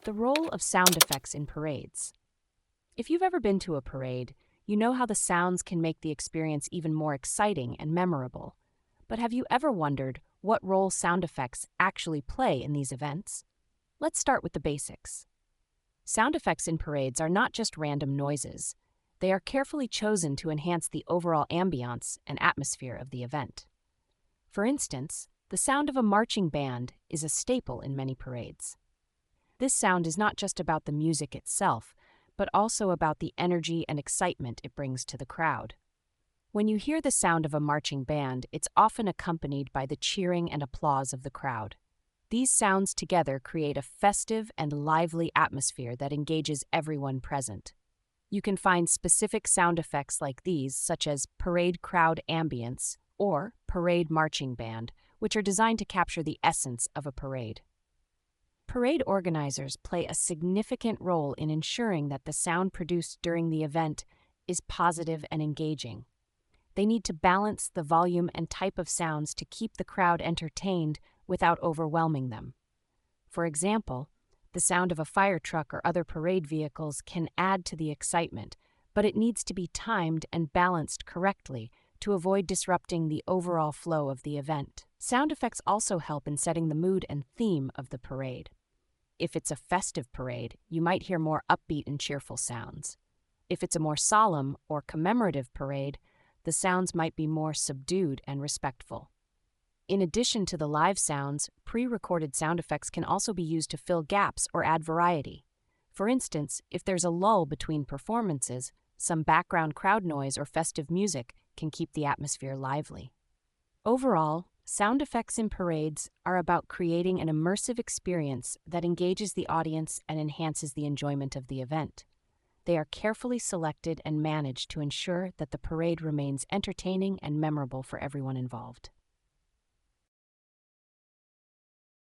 The role of sound effects in parades. If you've ever been to a parade, you know how the sounds can make the experience even more exciting and memorable. But have you ever wondered what role sound effects actually play in these events? Let's start with the basics. Sound effects in parades are not just random noises. They are carefully chosen to enhance the overall ambience and atmosphere of the event. For instance, the sound of a marching band is a staple in many parades. This sound is not just about the music itself, but also about the energy and excitement it brings to the crowd. When you hear the sound of a marching band, it's often accompanied by the cheering and applause of the crowd. These sounds together create a festive and lively atmosphere that engages everyone present. You can find specific sound effects like these, such as parade crowd ambience or parade marching band, which are designed to capture the essence of a parade. Parade organizers play a significant role in ensuring that the sound produced during the event is positive and engaging. They need to balance the volume and type of sounds to keep the crowd entertained without overwhelming them. For example, the sound of a fire truck or other parade vehicles can add to the excitement, but it needs to be timed and balanced correctly to avoid disrupting the overall flow of the event. Sound effects also help in setting the mood and theme of the parade. If it's a festive parade, you might hear more upbeat and cheerful sounds. If it's a more solemn or commemorative parade, the sounds might be more subdued and respectful. In addition to the live sounds, pre-recorded sound effects can also be used to fill gaps or add variety. For instance, if there's a lull between performances, some background crowd noise or festive music can keep the atmosphere lively. Overall, sound effects in parades are about creating an immersive experience that engages the audience and enhances the enjoyment of the event. They are carefully selected and managed to ensure that the parade remains entertaining and memorable for everyone involved.